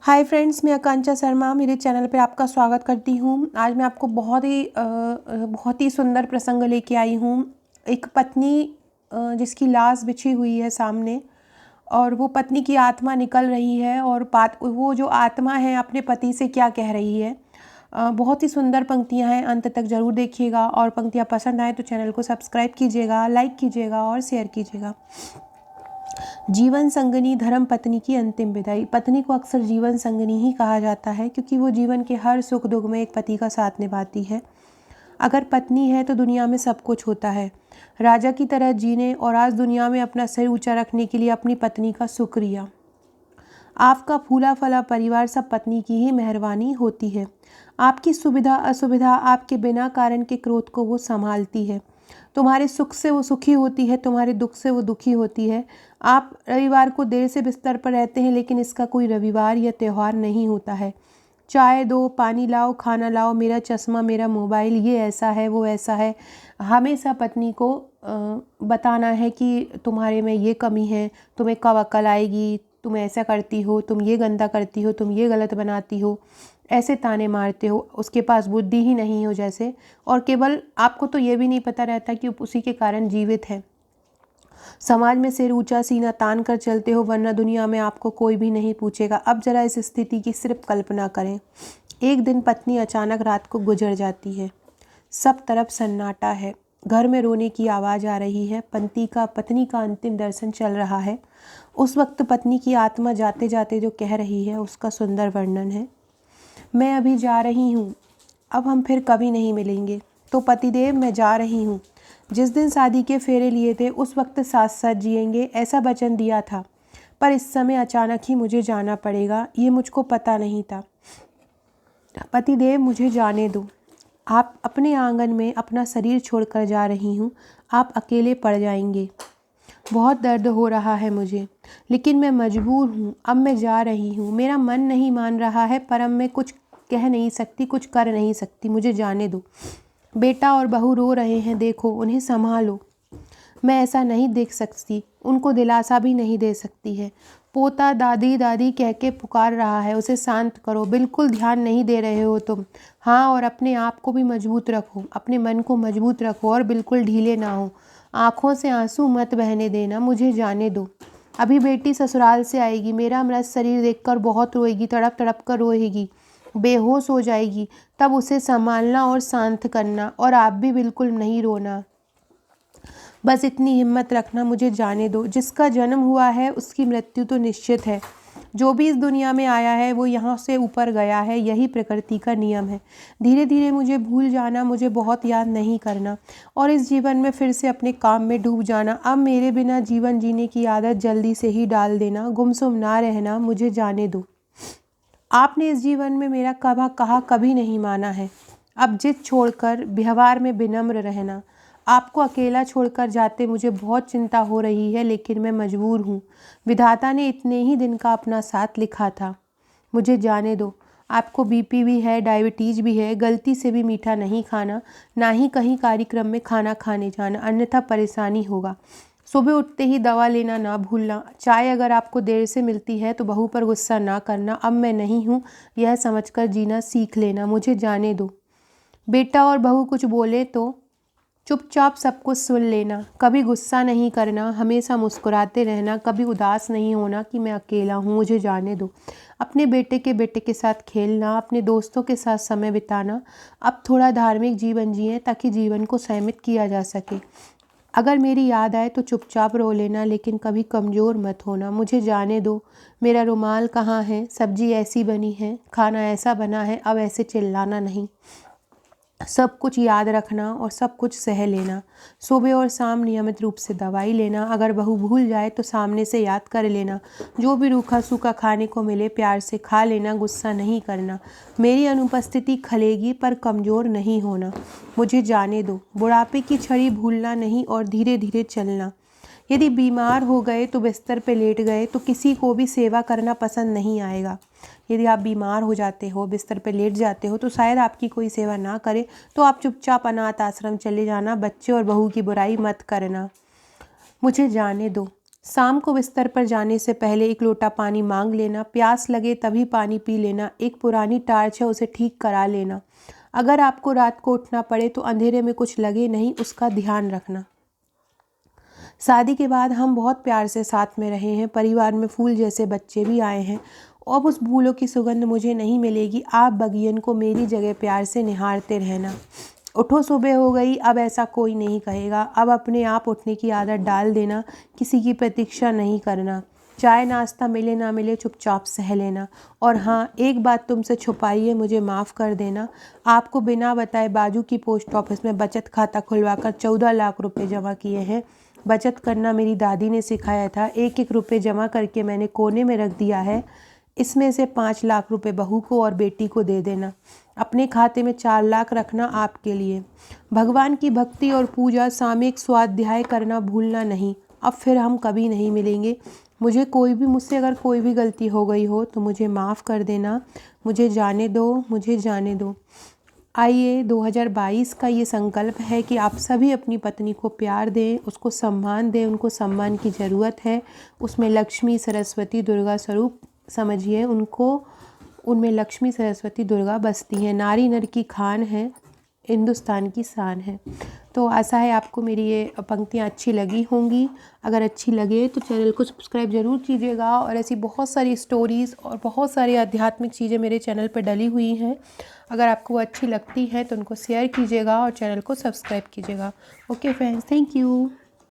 Hi friends, मैं आकांक्षा शर्मा मेरे channel पे आपका स्वागत करती हूँ। आज मैं आपको बहुत ही सुंदर प्रसंग लेके आई हूँ। एक पत्नी जिसकी लाश बिछी हुई है सामने, और वो पत्नी की आत्मा निकल रही है और वो जो आत्मा है अपने पति से क्या कह रही है। बहुत ही सुंदर पंक्तियाँ हैं, अंत तक ज़रूर देखिएगा। और पंक्तियाँ पसंद आए तो चैनल को सब्सक्राइब कीजिएगा, लाइक कीजिएगा और शेयर कीजिएगा। जीवन संगनी धर्म पत्नी की अंतिम विदाई। पत्नी को अक्सर जीवन संगनी ही कहा जाता है, क्योंकि वो जीवन के हर सुख दुख में एक पति का साथ निभाती है। अगर पत्नी है तो दुनिया में सब कुछ होता है। राजा की तरह जीने और आज दुनिया में अपना सिर ऊंचा रखने के लिए अपनी पत्नी का शुक्रिया। आपका फूला फला परिवार सब पत्नी की ही मेहरबानी होती है। आपकी सुविधा असुविधा, आपके बिना कारण के क्रोध को वो संभालती है। तुम्हारे सुख से वो सुखी होती है, तुम्हारे दुख से वो दुखी होती है। आप रविवार को देर से बिस्तर पर रहते हैं, लेकिन इसका कोई रविवार या त्यौहार नहीं होता है। चाय दो, पानी लाओ, खाना लाओ, मेरा चश्मा, मेरा मोबाइल, ये ऐसा है, वो ऐसा है। हमेशा पत्नी को बताना है कि तुम्हारे में ये कमी है, तुम्हें कब अकल आएगी, तुम ऐसा करती हो, तुम ये गंदा करती हो, तुम ये गलत बनाती हो, ऐसे ताने मारते हो, उसके पास बुद्धि ही नहीं हो जैसे। और केवल आपको तो ये भी नहीं पता रहता कि उसी के कारण जीवित है। समाज में सिर ऊंचा सीना तान कर चलते हो, वरना दुनिया में आपको कोई भी नहीं पूछेगा। अब जरा इस स्थिति की सिर्फ कल्पना करें। एक दिन पत्नी अचानक रात को गुजर जाती है। सब तरफ सन्नाटा है। घर में रोने की आवाज़ आ रही है। पत्नी का अंतिम दर्शन चल रहा है। उस वक्त पत्नी की आत्मा जाते जाते जो कह रही है उसका सुंदर वर्णन है। मैं अभी जा रही हूँ, अब हम फिर कभी नहीं मिलेंगे। तो पतिदेव, मैं जा रही हूँ। जिस दिन शादी के फेरे लिए थे उस वक्त साथ साथ जिएंगे, ऐसा वचन दिया था। पर इस समय अचानक ही मुझे जाना पड़ेगा, ये मुझको पता नहीं था। पतिदेव, मुझे जाने दो। आप अपने आंगन में अपना शरीर छोड़कर जा रही हूँ, आप अकेले पड़ जाएंगे। बहुत दर्द हो रहा है मुझे, लेकिन मैं मजबूर हूँ। अब मैं जा रही हूँ। मेरा मन नहीं मान रहा है, पर अब मैं कुछ कह नहीं सकती, कुछ कर नहीं सकती। मुझे जाने दो। बेटा और बहू रो रहे हैं, देखो, उन्हें संभालो। मैं ऐसा नहीं देख सकती, उनको दिलासा भी नहीं दे सकती है। पोता दादी दादी कह के पुकार रहा है, उसे शांत करो। बिल्कुल ध्यान नहीं दे रहे हो तुम। हाँ, और अपने आप को भी मजबूत रखो, अपने मन को मजबूत रखो और बिल्कुल ढीले ना हो। आँखों से आंसू मत बहने देना। मुझे जाने दो। अभी बेटी ससुराल से आएगी, मेरा मृत शरीर देखकर बहुत रोएगी, तड़प तड़प कर रोएगी, बेहोश हो जाएगी। तब उसे संभालना और शांत करना, और आप भी बिल्कुल नहीं रोना। बस इतनी हिम्मत रखना, मुझे जाने दो। जिसका जन्म हुआ है उसकी मृत्यु तो निश्चित है। जो भी इस दुनिया में आया है वो यहाँ से ऊपर गया है, यही प्रकृति का नियम है। धीरे धीरे मुझे भूल जाना, मुझे बहुत याद नहीं करना, और इस जीवन में फिर से अपने काम में डूब जाना। अब मेरे बिना जीवन जीने की आदत जल्दी से ही डाल देना, गुमसुम ना रहना। मुझे जाने दो। आपने इस जीवन में मेरा कहा कभी नहीं माना है। अब जिद छोड़कर व्यवहार में विनम्र रहना। आपको अकेला छोड़कर जाते मुझे बहुत चिंता हो रही है, लेकिन मैं मजबूर हूँ। विधाता ने इतने ही दिन का अपना साथ लिखा था। मुझे जाने दो। आपको बीपी भी है, डायबिटीज भी है। गलती से भी मीठा नहीं खाना, ना ही कहीं कार्यक्रम में खाना खाने जाना, अन्यथा परेशानी होगा। सुबह उठते ही दवा लेना ना भूलना। चाय अगर आपको देर से मिलती है तो बहू पर गुस्सा ना करना। अब मैं नहीं हूँ यह समझकर जीना सीख लेना। मुझे जाने दो। बेटा और बहू कुछ बोले तो चुपचाप सब कुछ सुन लेना। कभी गुस्सा नहीं करना, हमेशा मुस्कुराते रहना, कभी उदास नहीं होना कि मैं अकेला हूँ। मुझे जाने दो। अपने बेटे के साथ खेलना, अपने दोस्तों के साथ समय बिताना। अब थोड़ा धार्मिक जीवन जिएं ताकि जीवन को संयमित किया जा सके। अगर मेरी याद आए तो चुपचाप रो लेना, लेकिन कभी कमज़ोर मत होना। मुझे जाने दो। मेरा रुमाल कहाँ है? सब्जी ऐसी बनी है, खाना ऐसा बना है, अब ऐसे चिल्लाना नहीं। सब कुछ याद रखना और सब कुछ सह लेना। सुबह और शाम नियमित रूप से दवाई लेना। अगर बहू भूल जाए तो सामने से याद कर लेना। जो भी रूखा सूखा खाने को मिले प्यार से खा लेना, गुस्सा नहीं करना। मेरी अनुपस्थिति खलेगी पर कमज़ोर नहीं होना। मुझे जाने दो। बुढ़ापे की छड़ी भूलना नहीं और धीरे धीरे चलना। यदि बीमार हो गए तो बिस्तर पे लेट गए तो किसी को भी सेवा करना पसंद नहीं आएगा। यदि आप बीमार हो जाते हो, बिस्तर पे लेट जाते हो, तो शायद आपकी कोई सेवा ना करे, तो आप चुपचाप अनाथ आश्रम चले जाना। बच्चे और बहू की बुराई मत करना। मुझे जाने दो। शाम को बिस्तर पर जाने से पहले 1 लोटा पानी मांग लेना, प्यास लगे तभी पानी पी लेना, एक पुरानी टार्च है उसे ठीक करा लेना। अगर आपको रात को उठना पड़े तो अंधेरे में कुछ लगे नहीं, उसका ध्यान रखना। शादी के बाद हम बहुत प्यार से साथ में रहे हैं, परिवार में फूल जैसे बच्चे भी आए हैं। अब उस फूलों की सुगंध मुझे नहीं मिलेगी, आप बगियन को मेरी जगह प्यार से निहारते रहना। उठो, सुबह हो गई, अब ऐसा कोई नहीं कहेगा। अब अपने आप उठने की आदत डाल देना, किसी की प्रतीक्षा नहीं करना। चाय नाश्ता मिले ना मिले चुपचाप सह लेना। और हाँ, एक बात तुमसे छुपाई है, मुझे माफ़ कर देना। आपको बिना बताए बाजू की पोस्ट ऑफिस में बचत खाता खुलवाकर 14 लाख रुपए जमा किए हैं। बचत करना मेरी दादी ने सिखाया था, 1-1 रुपये जमा करके मैंने कोने में रख दिया है। इसमें से 5 लाख रुपए बहू को और बेटी को दे देना। अपने खाते में 4 लाख रखना आपके लिए। भगवान की भक्ति और पूजा, सामयिक स्वाध्याय करना भूलना नहीं। अब फिर हम कभी नहीं मिलेंगे। मुझसे अगर कोई भी गलती हो गई हो तो मुझे माफ़ कर देना। मुझे जाने दो, मुझे जाने दो। आइए, 2022 का ये संकल्प है कि आप सभी अपनी पत्नी को प्यार दें, उसको सम्मान दें, उनको सम्मान की ज़रूरत है। उसमें लक्ष्मी, सरस्वती, दुर्गा स्वरूप समझिए उनको, उनमें लक्ष्मी, सरस्वती, दुर्गा बसती हैं। नारी नर की खान है, हिंदुस्तान की शान है। तो आशा है आपको मेरी ये पंक्तियाँ अच्छी लगी होंगी। अगर अच्छी लगे तो चैनल को सब्सक्राइब ज़रूर कीजिएगा। और ऐसी बहुत सारी स्टोरीज़ और बहुत सारी आध्यात्मिक चीज़ें मेरे चैनल पर डली हुई हैं। अगर आपको वो अच्छी लगती है तो उनको शेयर कीजिएगा और चैनल को सब्सक्राइब कीजिएगा। Okay friends, thank you.